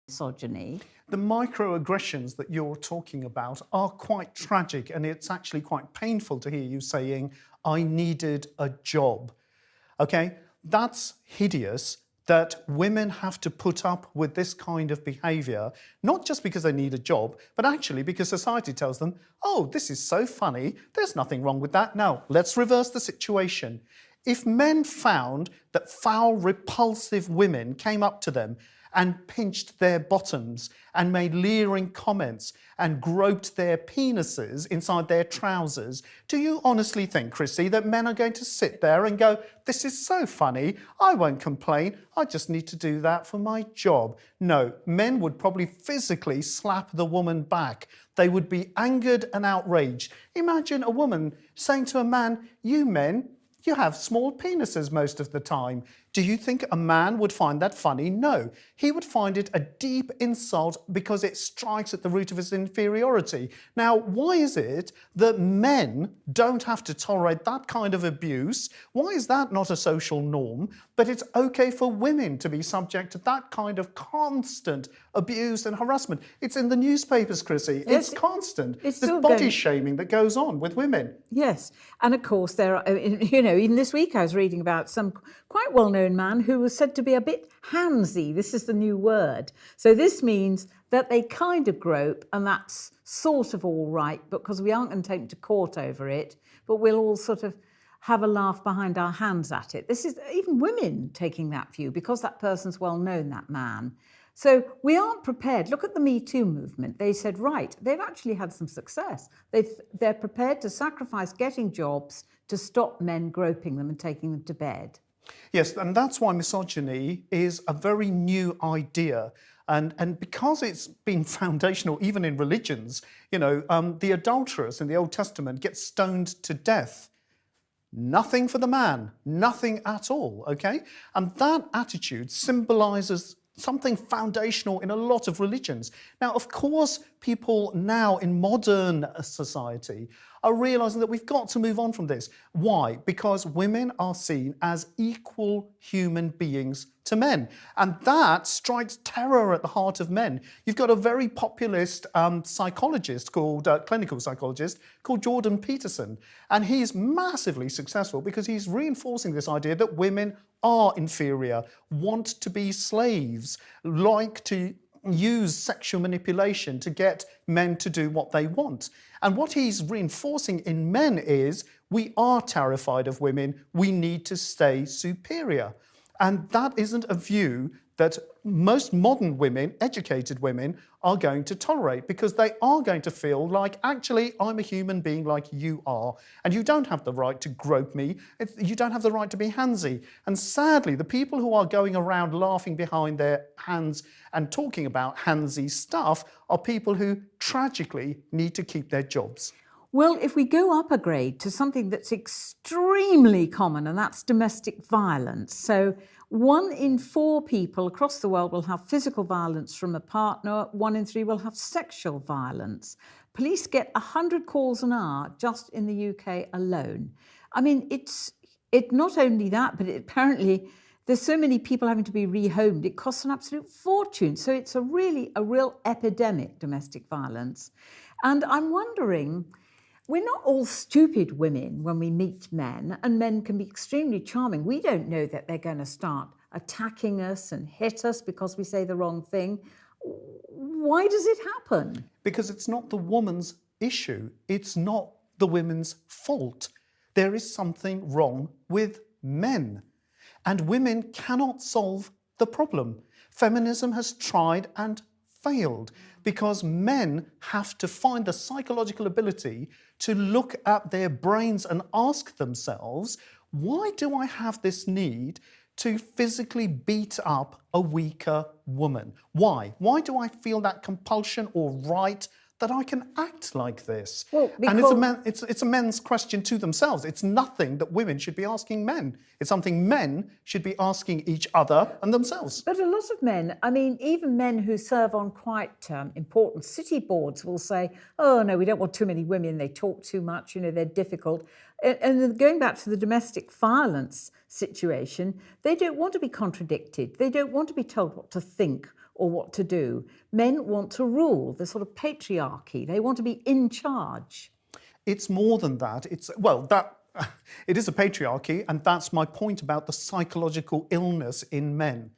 misogyny. The microaggressions that you're talking about are quite tragic, and it's actually quite painful to hear you saying, I needed a job. Okay, that's hideous that women have to put up with this kind of behaviour, not just because they need a job, but actually because society tells them, oh, this is so funny, there's nothing wrong with that. Now, let's reverse the situation. If men found that foul, repulsive women came up to them and pinched their bottoms and made leering comments and groped their penises inside their trousers, do you honestly think, Chrissy, that men are going to sit there and go, this is so funny, I won't complain, I just need to do that for my job? No, men would probably physically slap the woman back. They would be angered and outraged. Imagine a woman saying to a man, you men, you have small penises most of the time. Do you think a man would find that funny? No. He would find it a deep insult because it strikes at the root of his inferiority. Now, why is it that men don't have to tolerate that kind of abuse? Why is that not a social norm? But it's okay for women to be subject to that kind of constant abuse and harassment. It's in the newspapers, Chrissy. It's constant. There's body shaming that goes on with women. Yes. And of course, there are, even this week I was reading about some quite well-known man who was said to be a bit handsy. This is the new word. So this means that they kind of grope, and that's sort of all right because we aren't going to take them to court over it, but we'll all sort of have a laugh behind our hands at it. This is even women taking that view because that person's well known, that man. So we aren't prepared. Look at the Me Too movement. They said, right, they've actually had some success. They're prepared to sacrifice getting jobs to stop men groping them and taking them to bed. Yes, and that's why misogyny is a very new idea. And because it's been foundational even in religions, the adulterers in the Old Testament get stoned to death. Nothing for the man, nothing at all, okay? And that attitude symbolises something foundational in a lot of religions. Now, of course, people now in modern society are realising that we've got to move on from this. Why? Because women are seen as equal human beings to men. And that strikes terror at the heart of men. You've got a very populist psychologist clinical psychologist called Jordan Peterson. And he's massively successful because he's reinforcing this idea that women are inferior, want to be slaves, like to use sexual manipulation to get men to do what they want. And what he's reinforcing in men is we are terrified of women, we need to stay superior. And that isn't a view that most modern women, educated women, are going to tolerate because they are going to feel like, actually, I'm a human being like you are, and you don't have the right to grope me, you don't have the right to be handsy. And sadly, the people who are going around laughing behind their hands and talking about handsy stuff are people who tragically need to keep their jobs. Well, if we go up a grade to something that's extremely common, and that's domestic violence. So 1 in 4 people across the world will have physical violence from a partner. 1 in 3 will have sexual violence. Police get 100 calls an hour just in the UK alone. I mean, it's not only that, but apparently there's so many people having to be rehomed. It costs an absolute fortune. So it's a real epidemic, domestic violence. And I'm wondering, we're not all stupid women when we meet men, and men can be extremely charming. We don't know that they're going to start attacking us and hit us because we say the wrong thing. Why does it happen? Because it's not the woman's issue. It's not the women's fault. There is something wrong with men. And women cannot solve the problem. Feminism has tried and failed because men have to find the psychological ability to look at their brains and ask themselves, why do I have this need to physically beat up a weaker woman? Why? Why do I feel that compulsion or right that I can act like this? Well, and it's a men's question to themselves. It's nothing that women should be asking men. It's something men should be asking each other and themselves. But a lot of men, I mean, even men who serve on quite important city boards will say, oh, no, we don't want too many women. They talk too much, they're difficult. And going back to the domestic violence situation, they don't want to be contradicted. They don't want to be told what to think or what to do. Men want to rule, the sort of patriarchy. They want to be in charge. It's more than that. It is a patriarchy, and that's my point about the psychological illness in men.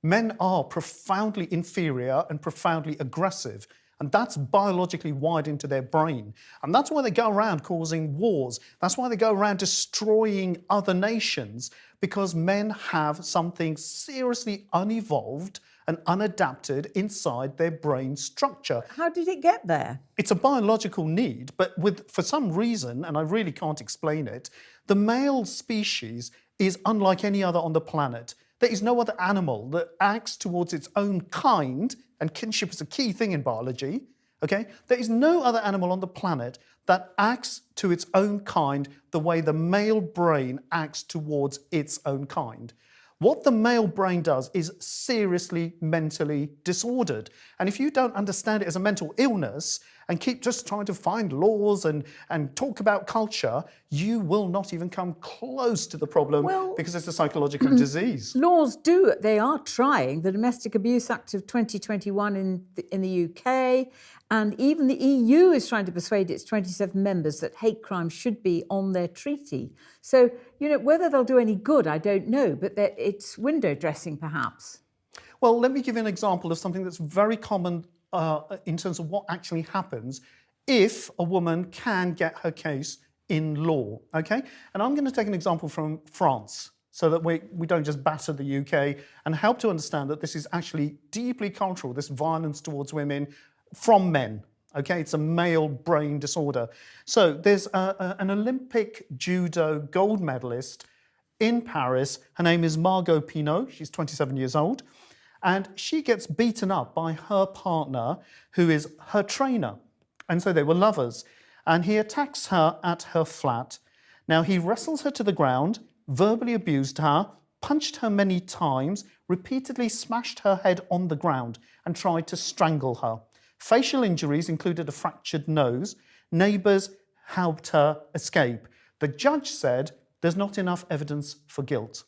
Men are profoundly inferior and profoundly aggressive, and that's biologically wired into their brain. And that's why they go around causing wars. That's why they go around destroying other nations, because men have something seriously unevolved and unadapted inside their brain structure. How did it get there? It's a biological need, but for some reason, and I really can't explain it, the male species is unlike any other on the planet. There is no other animal that acts towards its own kind, and kinship is a key thing in biology, okay? There is no other animal on the planet that acts to its own kind the way the male brain acts towards its own kind. What the male brain does is seriously mentally disordered. And if you don't understand it as a mental illness and keep just trying to find laws and talk about culture, you will not even come close to the problem because it's a psychological disease. Laws they are trying. The Domestic Abuse Act of 2021 in the UK, and even the EU is trying to persuade its 27 members that hate crime should be on their treaty. So, whether they'll do any good, I don't know, but it's window dressing perhaps. Well, let me give you an example of something that's very common in terms of what actually happens if a woman can get her case in law, okay? And I'm going to take an example from France so that we don't just batter the UK and help to understand that this is actually deeply cultural, this violence towards women from men, okay? It's a male brain disorder. So there's an Olympic judo gold medalist in Paris. Her name is Margot Pinot. She's 27 years old. And she gets beaten up by her partner, who is her trainer. And so they were lovers. And he attacks her at her flat. Now, he wrestles her to the ground, verbally abused her, punched her many times, repeatedly smashed her head on the ground, and tried to strangle her. Facial injuries included a fractured nose. Neighbours helped her escape. The judge said there's not enough evidence for guilt.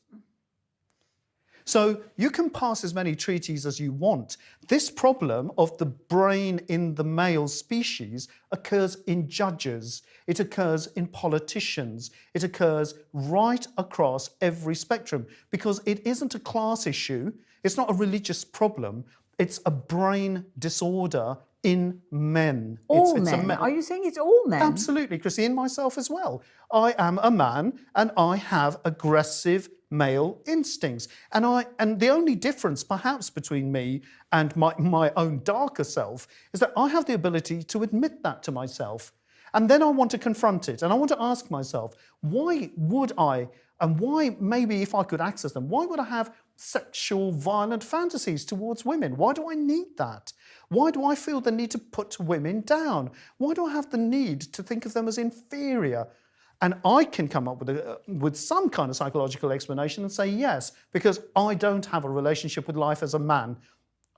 So you can pass as many treaties as you want. This problem of the brain in the male species occurs in judges. It occurs in politicians. It occurs right across every spectrum because it isn't a class issue. It's not a religious problem. It's a brain disorder in men. All men? Are you saying it's all men? Absolutely, Chrissy, and myself as well. I am a man and I have aggressive male instincts. And the only difference perhaps between me and my own darker self is that I have the ability to admit that to myself. And then I want to confront it. And I want to ask myself, why would I, and why maybe if I could access them, why would I have sexual violent fantasies towards women? Why do I need that? Why do I feel the need to put women down? Why do I have the need to think of them as inferior? And I can come up with some kind of psychological explanation and say yes, because I don't have a relationship with life as a man.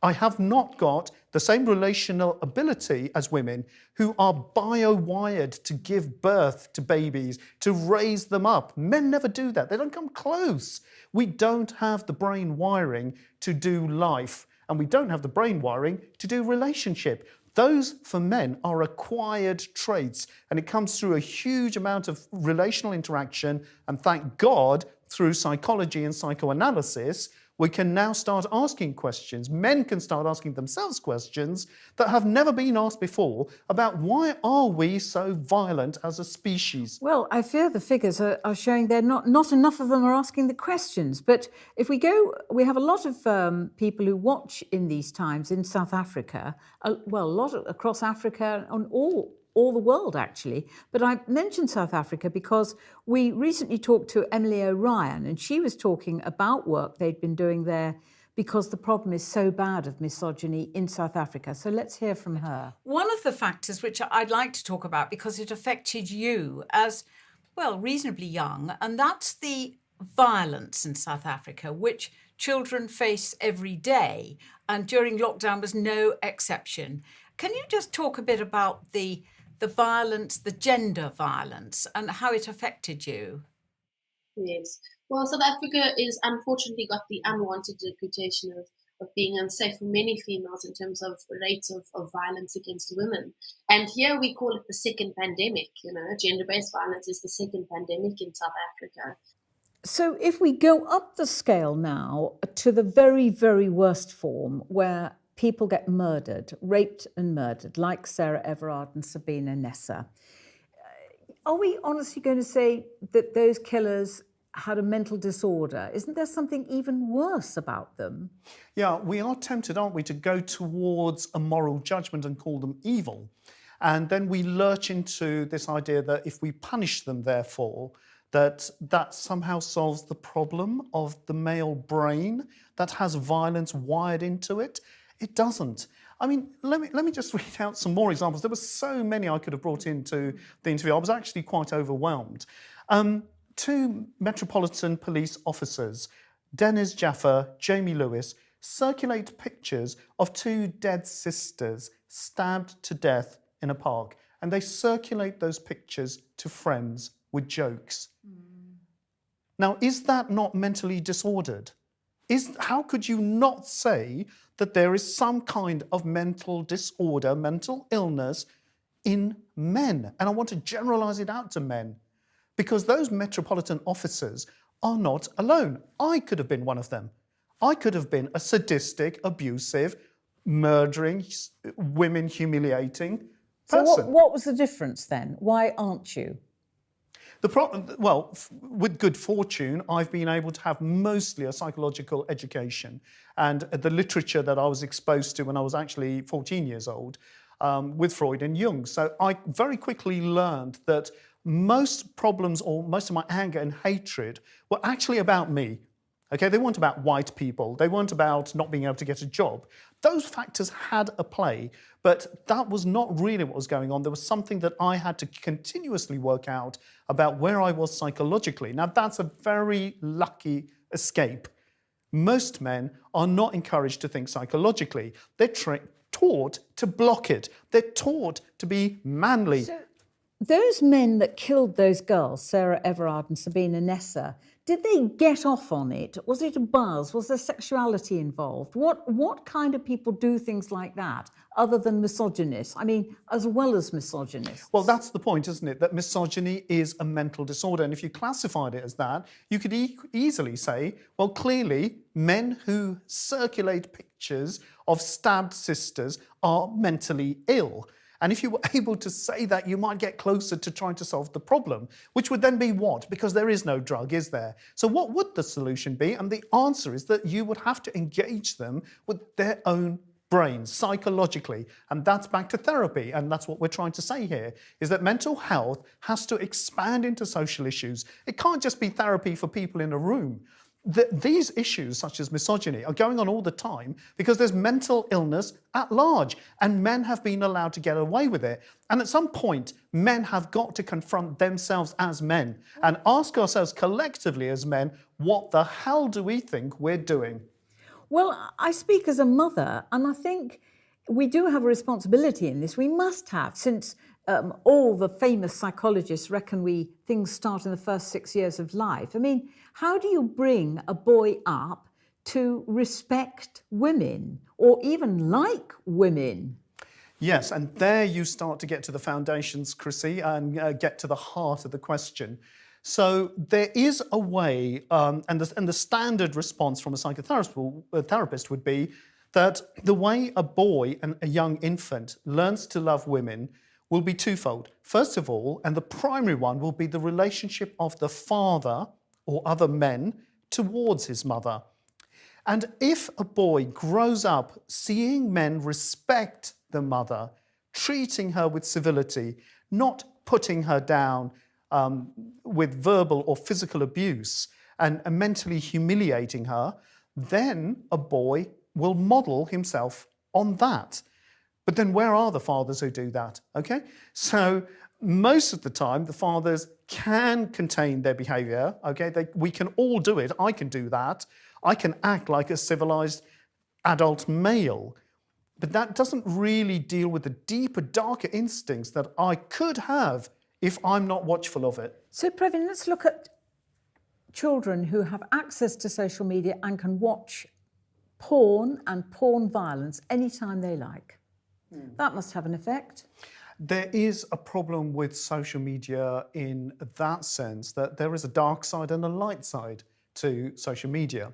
I have not got the same relational ability as women who are bio-wired to give birth to babies, to raise them up. Men never do that. They don't come close. We don't have the brain wiring to do life, and we don't have the brain wiring to do relationship. Those, for men, are acquired traits, and it comes through a huge amount of relational interaction, and thank God, through psychology and psychoanalysis, we can now start asking questions. Men can start asking themselves questions that have never been asked before about why are we so violent as a species? Well, I fear the figures are showing not enough of them are asking the questions. But if we we have a lot of people who watch in these times in South Africa, a lot across Africa and all the world, actually. But I mentioned South Africa because we recently talked to Emily O'Ryan, and she was talking about work they'd been doing there because the problem is so bad of misogyny in South Africa. So let's hear from her. One of the factors which I'd like to talk about, because it affected you as, reasonably young, and that's the violence in South Africa, which children face every day, and during lockdown was no exception. Can you just talk a bit about the violence, the gender violence, and how it affected you? Yes. Well, South Africa is unfortunately got the unwanted reputation of being unsafe for many females in terms of rates of violence against women. And here we call it the second pandemic. Gender-based violence is the second pandemic in South Africa. So if we go up the scale now to the very, very worst form where people get murdered, raped and murdered, like Sarah Everard and Sabina Nessa, are we honestly going to say that those killers had a mental disorder? Isn't there something even worse about them? Yeah, we are tempted, aren't we, to go towards a moral judgment and call them evil. And then we lurch into this idea that if we punish them, therefore, that somehow solves the problem of the male brain that has violence wired into it. It doesn't. I mean, let me just read out some more examples. There were so many I could have brought into the interview. I was actually quite overwhelmed. Two Metropolitan Police officers, Dennis Jaffa, Jamie Lewis, circulate pictures of two dead sisters stabbed to death in a park. And they circulate those pictures to friends with jokes. Now, is that not mentally disordered? How could you not say that there is some kind of mental disorder, mental illness in men? And I want to generalise it out to men, because those metropolitan officers are not alone. I could have been one of them. I could have been a sadistic, abusive, murdering, women humiliating person. So what was the difference then? Why aren't you? The problem, well, with good fortune, I've been able to have mostly a psychological education, and the literature that I was exposed to when I was actually 14 years old with Freud and Jung. So I very quickly learned that most problems, or most of my anger and hatred, were actually about me. Okay, they weren't about white people. They weren't about not being able to get a job. Those factors had a play, but that was not really what was going on. There was something that I had to continuously work out about where I was psychologically. Now, that's a very lucky escape. Most men are not encouraged to think psychologically. They're taught to block it. They're taught to be manly. So those men that killed those girls, Sarah Everard and Sabina Nessa, did they get off on it? Was it a buzz? Was there sexuality involved? What kind of people do things like that other than misogynists? I mean, as well as misogynists. Well, that's the point, isn't it? That misogyny is a mental disorder. And if you classified it as that, you could easily say, well, clearly, men who circulate pictures of stabbed sisters are mentally ill. And if you were able to say that, you might get closer to trying to solve the problem, which would then be what? Because there is no drug, is there? So what would the solution be? And the answer is that you would have to engage them with their own brains, psychologically. And that's back to therapy. And that's what we're trying to say here, is that mental health has to expand into social issues. It can't just be therapy for people in a room. These issues, such as misogyny, are going on all the time because there's mental illness at large, and men have been allowed to get away with it. And at some point, men have got to confront themselves as men and ask ourselves collectively as men, what the hell do we think we're doing? Well, I speak as a mother, and I think we do have a responsibility in this. We must have, since all the famous psychologists reckon things start in the first 6 years of life. I mean, how do you bring a boy up to respect women or even like women? Yes, and there you start to get to the foundations, Chrissy, and get to the heart of the question. So there is a way, and the standard response from a psychotherapist would be that the way a boy and a young infant learns to love women will be twofold. First of all, and the primary one, will be the relationship of the father or other men towards his mother. And if a boy grows up seeing men respect the mother, treating her with civility, not putting her down with verbal or physical abuse and mentally humiliating her, then a boy will model himself on that. But then where are the fathers who do that? Okay, so most of the time the fathers can contain their behaviour. Okay, we can all do it. I can do that. I can act like a civilised adult male. But that doesn't really deal with the deeper, darker instincts that I could have if I'm not watchful of it. So, Previn, let's look at children who have access to social media and can watch porn and porn violence anytime they like. That must have an effect. There is a problem with social media in that sense that there is a dark side and a light side to social media.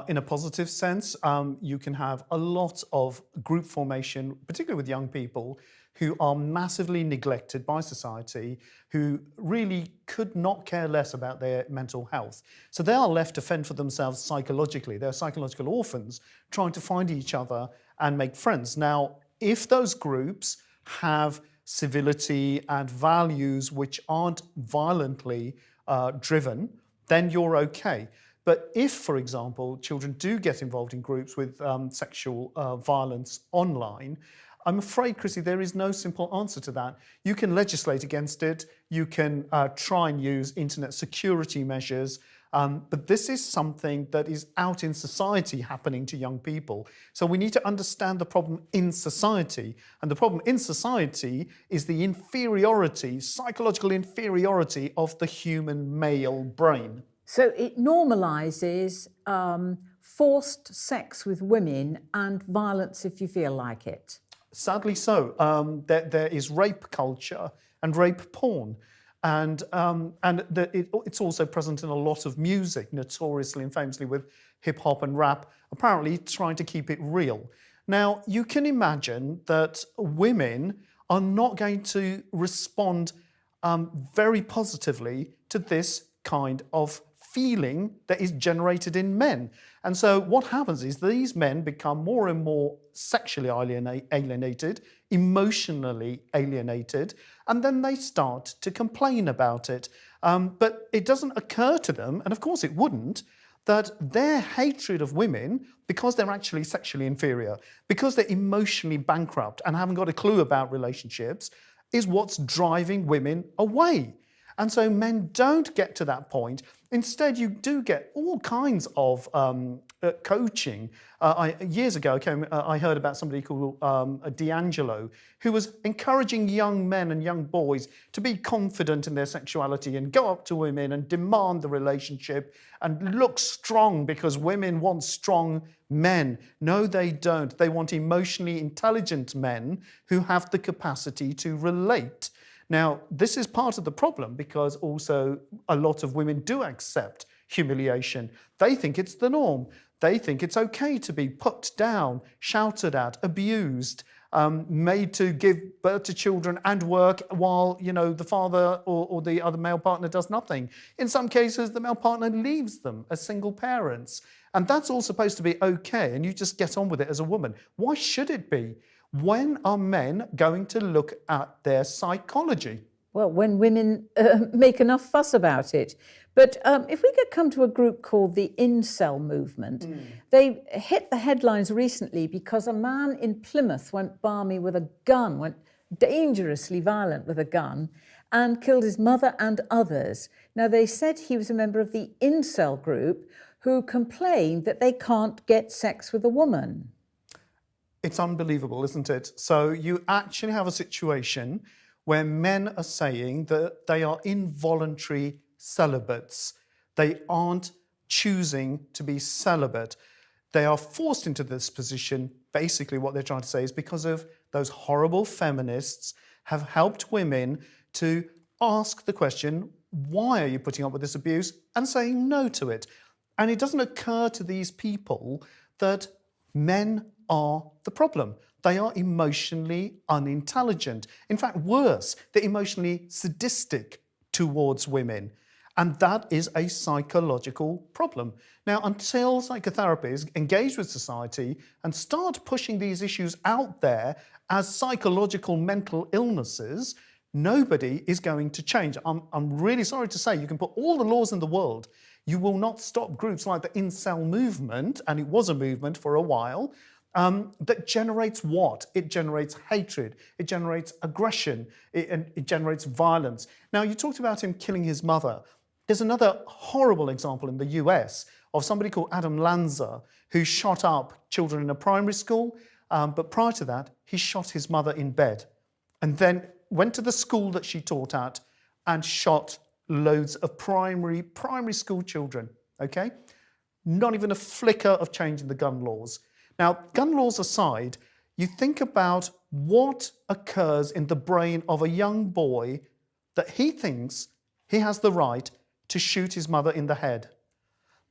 In a positive sense, you can have a lot of group formation, particularly with young people, who are massively neglected by society, who really could not care less about their mental health. So they are left to fend for themselves psychologically. They're psychological orphans trying to find each other and make friends. Now, if those groups have civility and values which aren't violently driven, then you're okay. But if, for example, children do get involved in groups with sexual violence online, I'm afraid, Chrissy, there is no simple answer to that. You can legislate against it, you can try and use internet security measures, but this is something that is out in society happening to young people. So we need to understand the problem in society. And the problem in society is the inferiority, psychological inferiority of the human male brain. So it normalises forced sex with women and violence if you feel like it. Sadly so. There is rape culture and rape porn. And it's also present in a lot of music, notoriously and famously with hip hop and rap, apparently trying to keep it real. Now, you can imagine that women are not going to respond very positively to this kind of feeling that is generated in men. And so what happens is these men become more and more sexually alienated, emotionally alienated, and then they start to complain about it. But it doesn't occur to them, and of course it wouldn't, that their hatred of women, because they're actually sexually inferior, because they're emotionally bankrupt and haven't got a clue about relationships, is what's driving women away. And so men don't get to that point. Instead, you do get all kinds of coaching. Years ago, I heard about somebody called D'Angelo, who was encouraging young men and young boys to be confident in their sexuality and go up to women and demand the relationship and look strong because women want strong men. No, they don't. They want emotionally intelligent men who have the capacity to relate. Now, this is part of the problem because also a lot of women do accept humiliation. They think it's the norm. They think it's okay to be put down, shouted at, abused, made to give birth to children and work while, the father or the other male partner does nothing. In some cases, the male partner leaves them as single parents. And that's all supposed to be okay, and you just get on with it as a woman. Why should it be? When are men going to look at their psychology? Well, when women make enough fuss about it. But if we could come to a group called the incel movement, they hit the headlines recently because a man in Plymouth went balmy with a gun, went dangerously violent with a gun, and killed his mother and others. Now, they said he was a member of the incel group who complained that they can't get sex with a woman. It's unbelievable, isn't it? So you actually have a situation where men are saying that they are involuntary celibates. They aren't choosing to be celibate. They are forced into this position. Basically, what they're trying to say is because of those horrible feminists have helped women to ask the question, why are you putting up with this abuse? And saying no to it. And it doesn't occur to these people that men are the problem. They are emotionally unintelligent. In fact, worse, they're emotionally sadistic towards women. And that is a psychological problem. Now, until psychotherapists engage with society and start pushing these issues out there as psychological mental illnesses, nobody is going to change. I'm really sorry to say, you can put all the laws in the world, you will not stop groups like the incel movement, and it was a movement for a while, that generates what? It generates hatred, it generates aggression, it generates violence. Now, you talked about him killing his mother. There's another horrible example in the US of somebody called Adam Lanza who shot up children in a primary school, but prior to that, he shot his mother in bed and then went to the school that she taught at and shot loads of primary school children, okay? not even a flicker of change in the gun laws. Now, gun laws aside, you think about what occurs in the brain of a young boy that he thinks he has the right to shoot his mother in the head.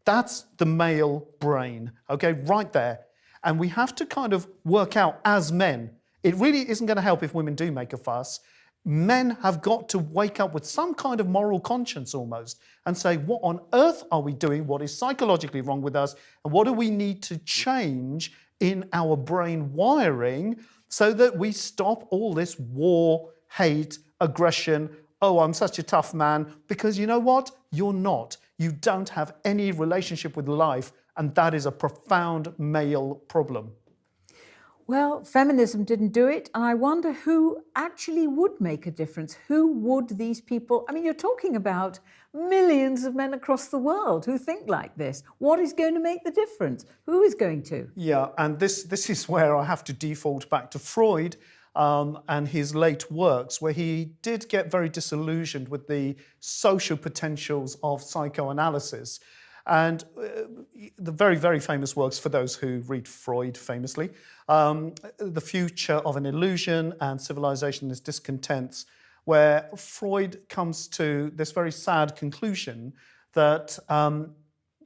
That's the male brain, okay, right there. And we have to kind of work out as men. It really isn't going to help if women do make a fuss. Men have got to wake up with some kind of moral conscience almost and say, what on earth are we doing? What is psychologically wrong with us? And what do we need to change in our brain wiring so that we stop all this war, hate, aggression? Oh, I'm such a tough man. Because you know what? You're not. You don't have any relationship with life. And that is a profound male problem. Well, feminism didn't do it, and I wonder who actually would make a difference. Who would these people... I mean, you're talking about millions of men across the world who think like this. What is going to make the difference? Who is going to? Yeah, and this is where I have to default back to Freud and his late works, where he did get very disillusioned with the social potentials of psychoanalysis. And the very, very famous works, for those who read Freud famously, The Future of an Illusion and Civilization is Discontents, where Freud comes to this very sad conclusion that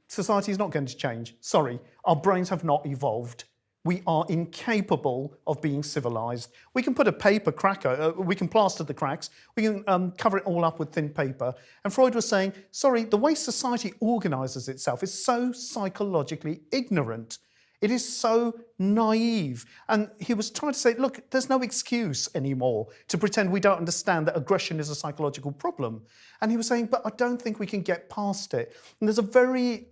society is not going to change. Sorry, our brains have not evolved. We are incapable of being civilized. We can put a paper cracker, we can plaster the cracks, we can cover it all up with thin paper. And Freud was saying, sorry, the way society organizes itself is so psychologically ignorant. It is so naive. And he was trying to say, look, there's no excuse anymore to pretend we don't understand that aggression is a psychological problem. And he was saying, but I don't think we can get past it. And there's a very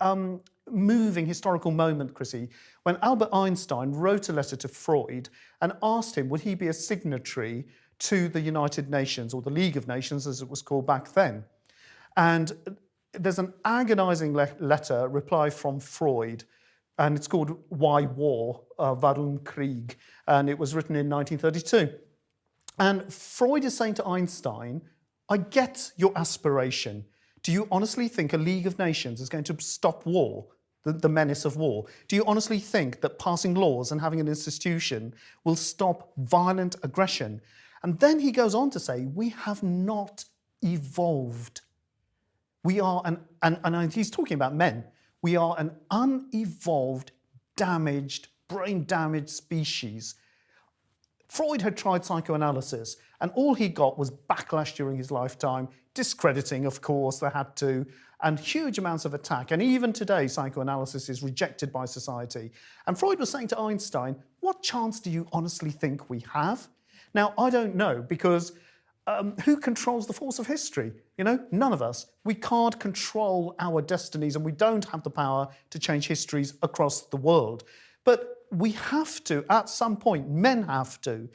moving historical moment, Chrissy, when Albert Einstein wrote a letter to Freud and asked him would he be a signatory to the United Nations, or the League of Nations as it was called back then. And there's an agonizing letter reply from Freud, and it's called Why War? Warum Krieg? And it was written in 1932. And Freud is saying to Einstein, I get your aspiration. Do you honestly think a League of Nations is going to stop war, the menace of war? Do you honestly think that passing laws and having an institution will stop violent aggression? And then he goes on to say, we have not evolved. We are and he's talking about men. We are an unevolved, damaged, brain-damaged species. Freud had tried psychoanalysis, and all he got was backlash during his lifetime, discrediting, of course, they had to, and huge amounts of attack. And even today, psychoanalysis is rejected by society. And Freud was saying to Einstein, what chance do you honestly think we have? Now, I don't know, because who controls the force of history? You know, none of us. We can't control our destinies, and we don't have the power to change histories across the world. But we have to, at some point, men have to,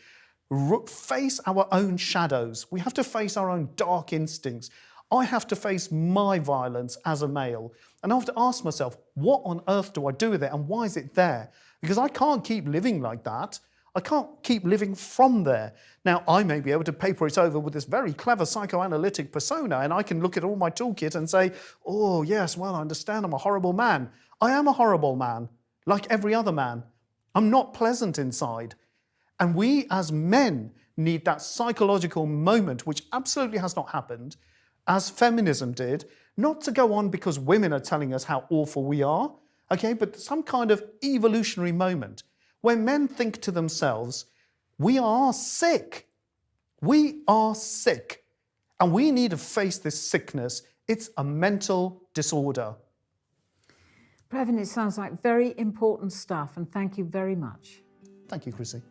face our own shadows. We have to face our own dark instincts. I have to face my violence as a male. And I have to ask myself, what on earth do I do with it, and why is it there? Because I can't keep living like that. I can't keep living from there. Now, I may be able to paper it over with this very clever psychoanalytic persona, and I can look at all my toolkit and say, oh, yes, well, I understand I'm a horrible man. I am a horrible man, like every other man. I'm not pleasant inside. And we as men need that psychological moment, which absolutely has not happened, as feminism did, not to go on because women are telling us how awful we are, okay, but some kind of evolutionary moment where men think to themselves, we are sick. We are sick. And we need to face this sickness. It's a mental disorder. Previn, it sounds like very important stuff, and thank you very much. Thank you, Chrissy.